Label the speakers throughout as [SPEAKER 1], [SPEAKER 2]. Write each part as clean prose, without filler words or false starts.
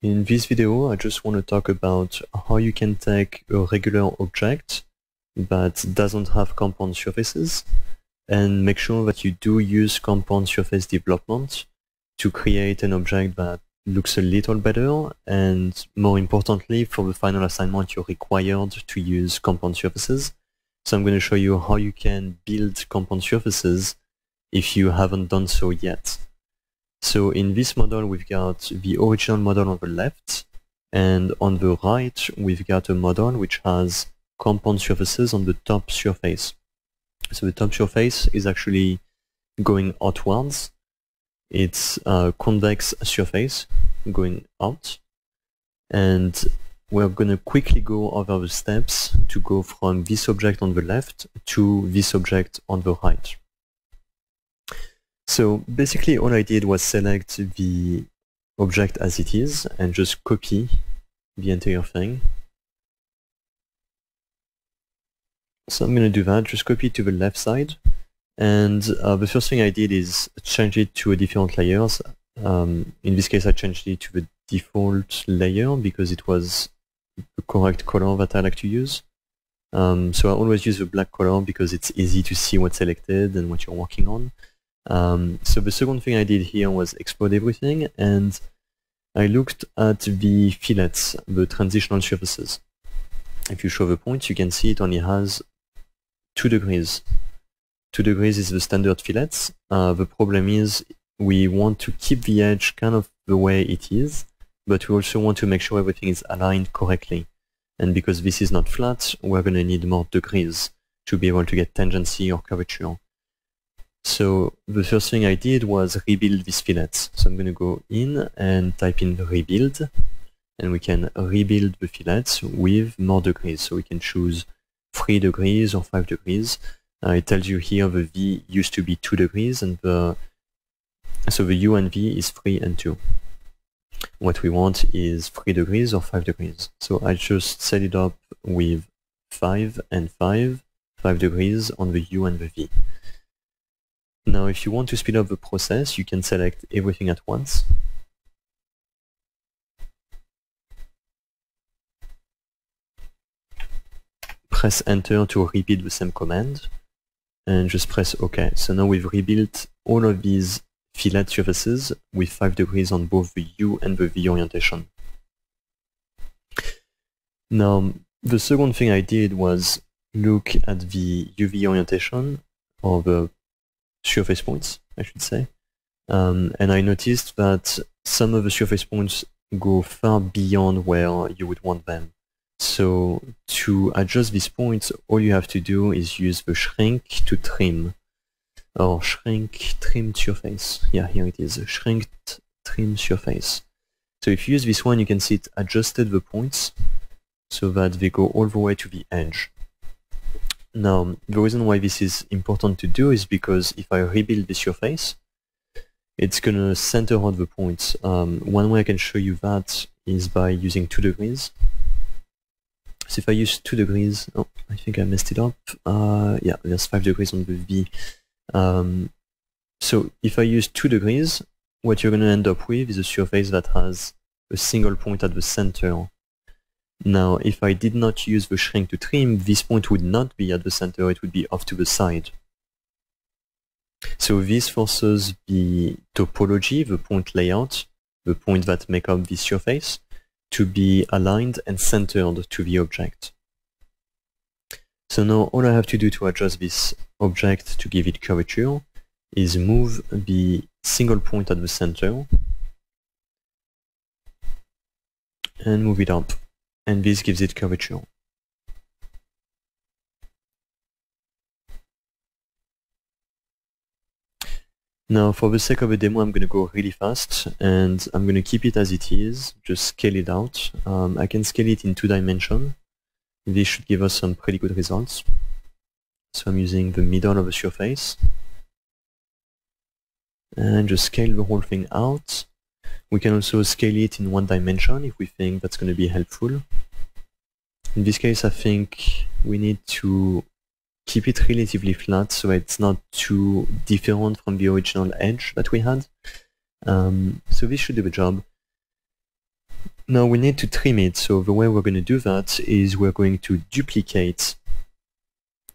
[SPEAKER 1] In this video, I just want to talk about how you can take a regular object that doesn't have compound surfaces and make sure that you do use compound surface development to create an object that looks a little better, and more importantly, for the final assignment, you're required to use compound surfaces. So I'm going to show you how you can build compound surfaces if you haven't done so yet. So in this model, we've got the original model on the left, and on the right, we've got a model which has compound surfaces on the top surface. So the top surface is actually going outwards. It's a convex surface going out. And we're going to quickly go over the steps to go from this object on the left to this object on the right. So basically all I did was select the object as it is and just copy the entire thing. So I'm going to do that, just copy it to the left side. And the first thing I did is change it to a different layers. In this case I changed it to the default layer because it was the correct color that I like to use. So I always use the black color because it's easy to see what's selected and what you're working on. So the second thing I did here was explode everything, and I looked at the fillets, the transitional surfaces. If you show the point, you can see it only has 2 degrees. 2 degrees is the standard fillets. The problem is we want to keep the edge kind of the way it is, but we also want to make sure everything is aligned correctly. And because this is not flat, we're going to need more degrees to be able to get tangency or curvature. So the first thing I did was rebuild these fillets. So I'm going to go in and type in rebuild, and we can rebuild the fillets with more degrees. So we can choose 3 degrees or 5 degrees. It tells you here the V used to be 2 degrees, and so the U and V is 3 and 2. What we want is 3 degrees or 5 degrees. So I just set it up with 5 and 5 degrees on the U and the V. Now, if you want to speed up the process, you can select everything at once. Press Enter to repeat the same command, and just press OK. So now we've rebuilt all of these fillet surfaces with 5 degrees on both the U and the V orientation. Now, the second thing I did was look at the UV orientation, or the surface points, I should say, and I noticed that some of the surface points go far beyond where you would want them. So to adjust these points, all you have to do is use the shrink to trim, or shrink trim surface. Yeah, here it is, shrink trim surface. So if you use this one, you can see it adjusted the points so that they go all the way to the edge. Now, the reason why this is important to do is because if I rebuild this surface, it's going to center out the points. One way I can show you that is by using 2 degrees. So if I use 2 degrees, oh, I think I messed it up. Yeah, there's 5 degrees on the V. So if I use 2 degrees, what you're going to end up with is a surface that has a single point at the center. Now, if I did not use the shrink to trim, this point would not be at the center, it would be off to the side. So this forces the topology, the point layout, the point that make up this surface, to be aligned and centered to the object. So now all I have to do to adjust this object to give it curvature is move the single point at the center and move it up. And this gives it curvature. Now, for the sake of a demo, I'm going to go really fast, and I'm going to keep it as it is, just scale it out. I can scale it in 2 dimensions. This should give us some pretty good results. So I'm using the middle of the surface, and just scale the whole thing out. We can also scale it in 1 dimension if we think that's going to be helpful. In this case, I think we need to keep it relatively flat so it's not too different from the original edge that we had. So this should do the job. Now we need to trim it, so the way we're going to do that is we're going to duplicate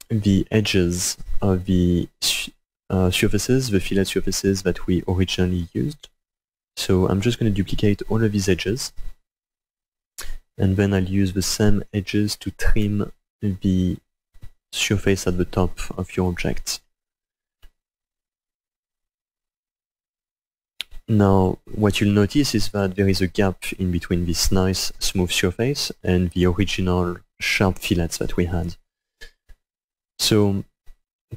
[SPEAKER 1] the edges of the surfaces, the fillet surfaces that we originally used. So I'm just going to duplicate all of these edges, and then I'll use the same edges to trim the surface at the top of your object. Now, what you'll notice is that there is a gap in between this nice smooth surface and the original sharp fillets that we had. So,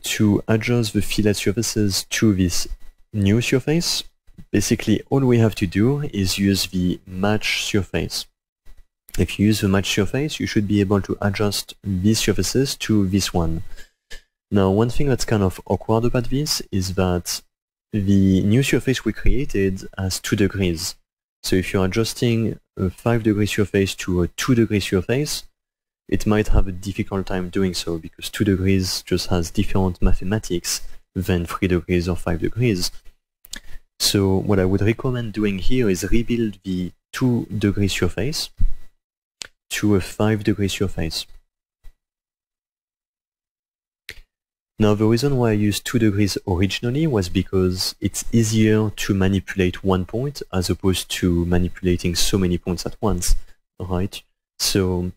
[SPEAKER 1] to adjust the fillet surfaces to this new surface, basically all we have to do is use the match surface. If you use the match surface, you should be able to adjust these surfaces to this one. Now, one thing that's kind of awkward about this is that the new surface we created has 2 degrees. So if you're adjusting a 5-degree surface to a 2-degree surface, it might have a difficult time doing so because 2 degrees just has different mathematics than 3 degrees or 5 degrees. So what I would recommend doing here is rebuild the 2-degree surface to a 5-degree surface. Now the reason why I used 2 degrees originally was because it's easier to manipulate one point as opposed to manipulating so many points at once, right? So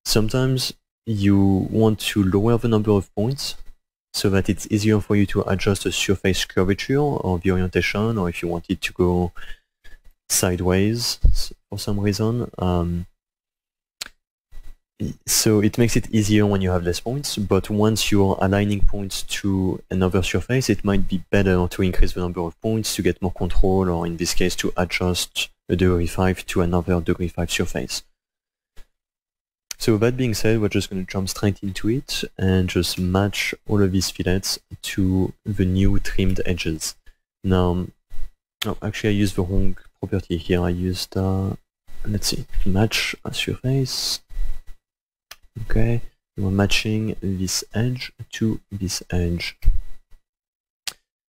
[SPEAKER 1] sometimes you want to lower the number of points so that it's easier for you to adjust the surface curvature or the orientation, or if you want it to go sideways for some reason. So it makes it easier when you have less points, but once you're aligning points to another surface, it might be better to increase the number of points to get more control, or in this case to adjust a degree 5 to another degree 5 surface. So that being said, we're just going to jump straight into it and just match all of these fillets to the new trimmed edges. Now, oh, actually I used the wrong property here. I used, let's see, match a surface. Okay, we're matching this edge to this edge.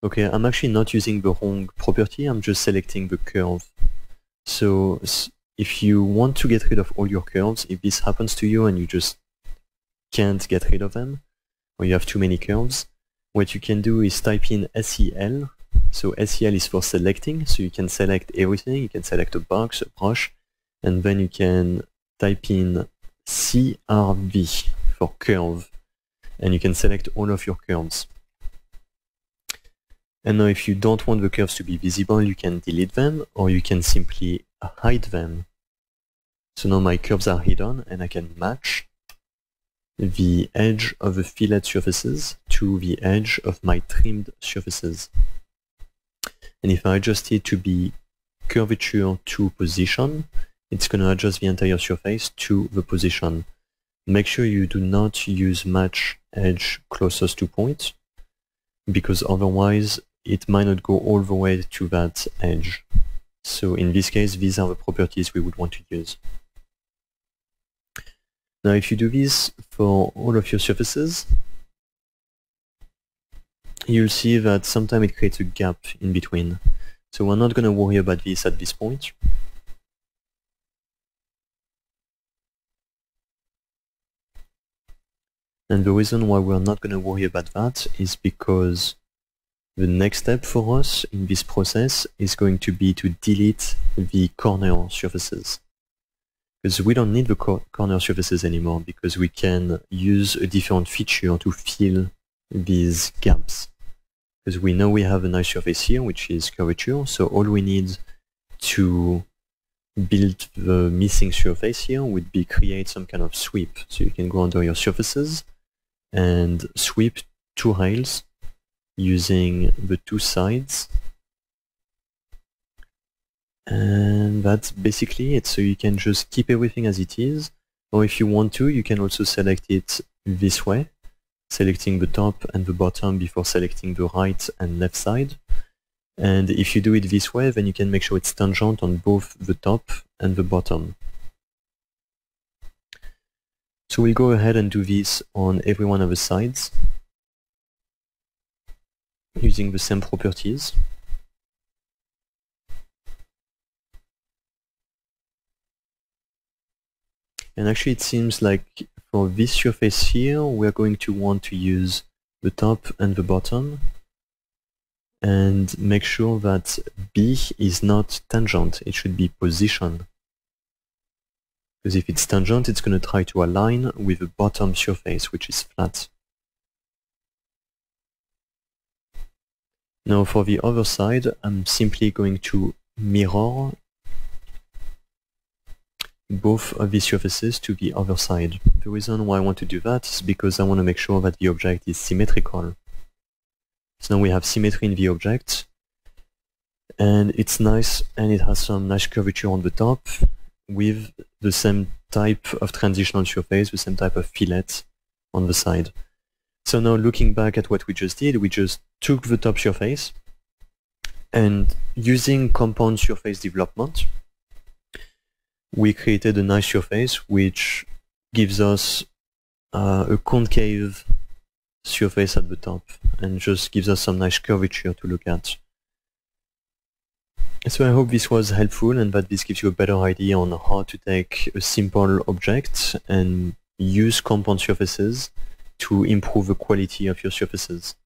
[SPEAKER 1] Okay, I'm actually not using the wrong property, I'm just selecting the curve. So if you want to get rid of all your curves, if this happens to you and you just can't get rid of them, or you have too many curves, what you can do is type in SEL. So SEL is for selecting, so you can select everything, you can select a box, a brush, and then you can type in CRV for curve, and you can select all of your curves. And now if you don't want the curves to be visible, you can delete them, or you can simply hide them. So now my curves are hidden, and I can match the edge of the fillet surfaces to the edge of my trimmed surfaces. And if I adjust it to be curvature to position, it's going to adjust the entire surface to the position. Make sure you do not use match edge closest to point, because otherwise it might not go all the way to that edge. So in this case, these are the properties we would want to use. Now if you do this for all of your surfaces, you'll see that sometimes it creates a gap in between. So we're not going to worry about this at this point. And the reason why we're not going to worry about that is because the next step for us in this process is going to be to delete the corner surfaces. Because we don't need the corner surfaces anymore, because we can use a different feature to fill these gaps. Because we know we have a nice surface here, which is curvature, so all we need to build the missing surface here would be create some kind of sweep. So you can go under your surfaces and sweep 2 rails using the 2 sides, and that's basically it. So you can just keep everything as it is, or if you want to, you can also select it this way, selecting the top and the bottom before selecting the right and left side. And if you do it this way, then you can make sure it's tangent on both the top and the bottom. So we'll go ahead and do this on every one of the sides using the same properties. And actually it seems like for this surface here, we're going to want to use the top and the bottom and make sure that B is not tangent, it should be position. Because if it's tangent, it's going to try to align with the bottom surface, which is flat. Now for the other side, I'm simply going to mirror both of these surfaces to the other side. The reason why I want to do that is because I want to make sure that the object is symmetrical. So now we have symmetry in the object, and it's nice, and it has some nice curvature on the top with the same type of transitional surface, the same type of fillet on the side. So now looking back at what we just did, we just took the top surface and using compound surface development, we created a nice surface which gives us a concave surface at the top and just gives us some nice curvature to look at. So I hope this was helpful and that this gives you a better idea on how to take a simple object and use compound surfaces to improve the quality of your surfaces.